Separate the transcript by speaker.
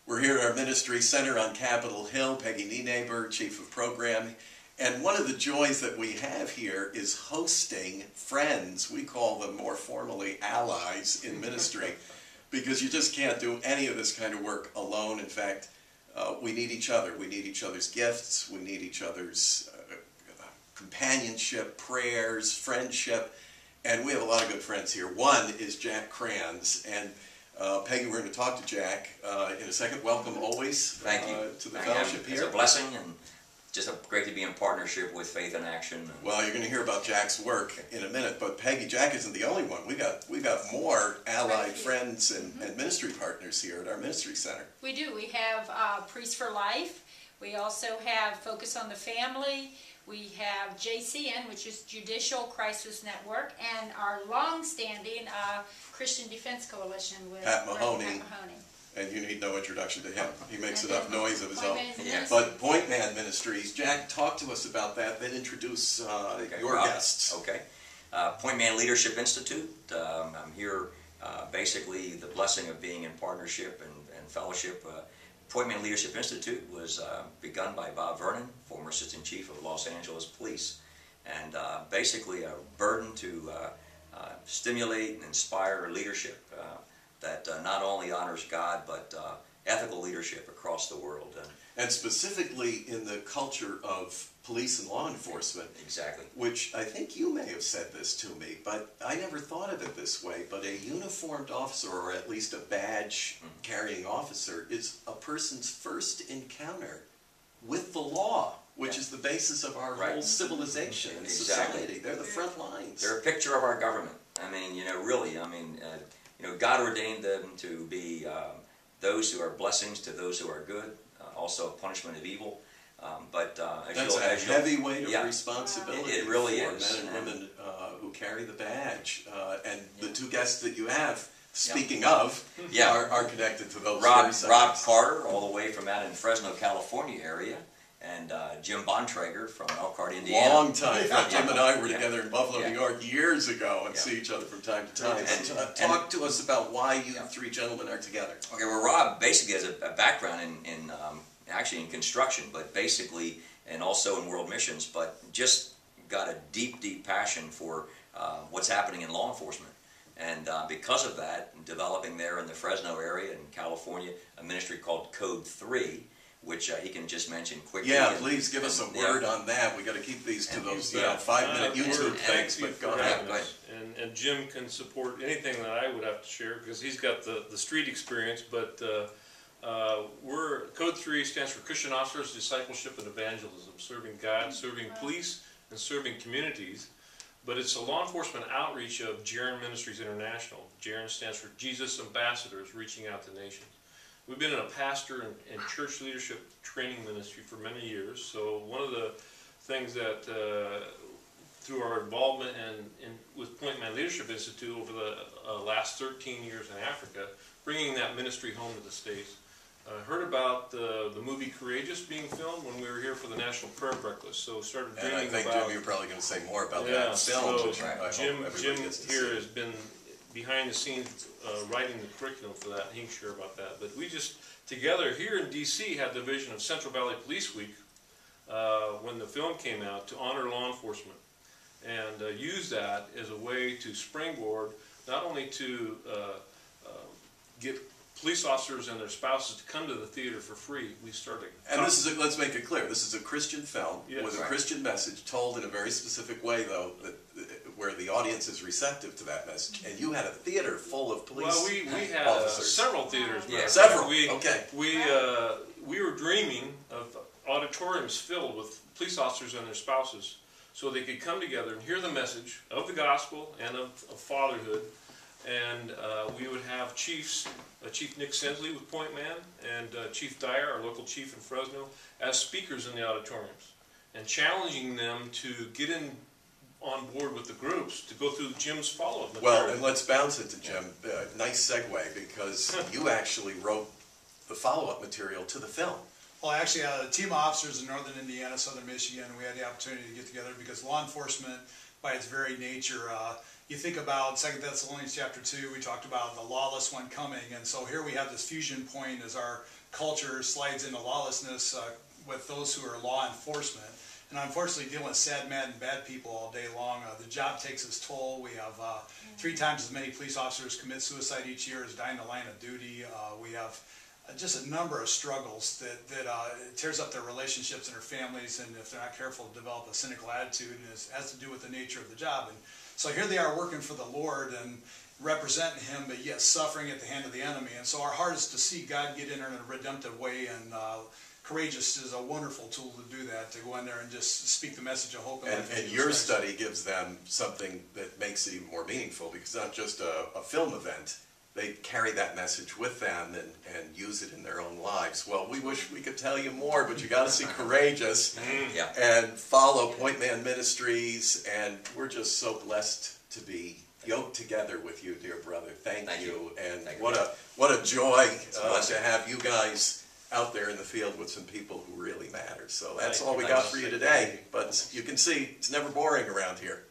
Speaker 1: We're here at our ministry center on Capitol Hill. Peggy Nienaber, Chief of Program. And one of the joys that we have here is hosting friends. We call them more formally allies in ministry because you just can't do any of this kind of work alone. In fact, we need each other. We need each other's gifts. We need each other's companionship, prayers, friendship. And we have a lot of good friends here. One is Jack Kranz. And Peggy, we're going to talk to Jack in a second. Welcome always
Speaker 2: Thank you.
Speaker 1: To the fellowship here.
Speaker 2: It's a blessing and just great to be in partnership with Faith in Action.
Speaker 1: Well, you're going to hear about Jack's work in a minute, but Peggy, Jack isn't the only one. We got more allied friends and ministry partners here at our ministry center.
Speaker 3: We do. We have Priests for Life. We also have Focus on the Family. We have JCN, which is Judicial Crisis Network, and our long-standing Christian Defense Coalition with
Speaker 1: Pat Mahoney.
Speaker 3: Pat Mahoney.
Speaker 1: And you need no introduction to him. He makes enough noise of his own.
Speaker 2: Yeah.
Speaker 1: But Point Man Ministries, Jack, talk to us about that, then introduce your guests.
Speaker 2: Okay. Point Man Leadership Institute. I'm here basically the blessing of being in partnership and fellowship. Point Man Leadership Institute was begun by Bob Vernon, former Assistant Chief of Los Angeles Police, and basically a burden to stimulate and inspire leadership that not only honors God, but ethical leadership across the world.
Speaker 1: And specifically in the culture of police and law enforcement.
Speaker 2: Exactly.
Speaker 1: Which I think you may have said this to me, but I never thought of it this way. But a uniformed officer, or at least a badge-carrying officer, is a person's first encounter with the law, which is the basis of our whole civilization and society. They're the front lines.
Speaker 2: They're a picture of our government. I mean, really, God ordained them to be those who are blessings to those who are good, also a punishment of evil. But
Speaker 1: that's a heavy weight of responsibility.
Speaker 2: It really
Speaker 1: for
Speaker 2: is.
Speaker 1: Men and women who carry the badge. And the two guests that you have, speaking of, are connected to those.
Speaker 2: Rob Carter, all the way from out in Fresno, California area. And Jim Bontrager from Elkhart, Indiana.
Speaker 1: Long time. Jim and I were together in Buffalo, New York years ago and see each other from time to time. And talk to us about why you three gentlemen are together.
Speaker 2: Okay, well, Rob basically has a background in actually in construction, but basically, and also in world missions, but just got a deep, deep passion for what's happening in law enforcement. And because of that, developing there in the Fresno area in California, a ministry called Code 3, which he can just mention quickly.
Speaker 1: Yeah, please give us a word on that. We got to keep these to those 5-minute YouTube things. But go ahead.
Speaker 4: And Jim can support anything that I would have to share because he's got the street experience. But Code 3 stands for Christian Officers, Discipleship, and Evangelism, serving God, serving police, and serving communities. But it's a law enforcement outreach of JARN Ministries International. JARN stands for Jesus Ambassadors, reaching out to nations. We've been in a pastor and church leadership training ministry for many years. So one of the things that, through our involvement with Point Man Leadership Institute over the last 13 years in Africa, bringing that ministry home to the States, heard about the movie Courageous being filmed when we were here for the National Prayer Breakfast. So started dreaming about... And I think, Jim,
Speaker 1: you're probably going to say more about that film.
Speaker 4: So Jim here has been behind the scenes writing the curriculum for that. He can share about that. But we just, together here in D.C., had the vision of Central Valley Police Week when the film came out to honor law enforcement and use that as a way to springboard not only to get police officers and their spouses to come to the theater for free. We started.
Speaker 1: And this is let's make it clear, this is a Christian film with a Christian message told in a very specific way, though, where the audience is receptive to that message. And you had a theater full of police officers.
Speaker 4: Well, we had several theaters.
Speaker 1: Yeah, several.
Speaker 4: We were dreaming of auditoriums filled with police officers and their spouses so they could come together and hear the message of the gospel and of fatherhood. And we would have chiefs, Chief Nick Sensley with Point Man, and Chief Dyer, our local chief in Fresno, as speakers in the auditoriums, and challenging them to get on board with the groups to go through Jim's follow-up material.
Speaker 1: Well, and let's bounce it to Jim. Nice segue, because you actually wrote the follow-up material to the film.
Speaker 5: Well, actually, a team of officers in northern Indiana, southern Michigan, we had the opportunity to get together because law enforcement, by its very nature, you think about 2 Thessalonians chapter 2, we talked about the lawless one coming, and so here we have this fusion point as our culture slides into lawlessness with those who are law enforcement. And unfortunately, dealing with sad, mad, and bad people all day long. The job takes its toll. We have 3 times as many police officers commit suicide each year as die in the line of duty. We have just a number of struggles that tears up their relationships and their families, and if they're not careful, develop a cynical attitude, and it has to do with the nature of the job. And so here they are working for the Lord and representing Him, but yet suffering at the hand of the enemy. And so our heart is to see God get in there in a redemptive way, and Courageous is a wonderful tool to do that, to go in there and just speak the message of hope.
Speaker 1: And your study gives them something that makes it even more meaningful, because it's not just a film event. They carry that message with them and use it in their own lives. Well, we wish we could tell you more, but you got to see Courageous and follow Point Man Ministries. And we're just so blessed to be yoked together with you, dear brother. Thank you. And what a joy to have you guys out there in the field with some people who really matter. So that's all we got for you today. But you can see it's never boring around here.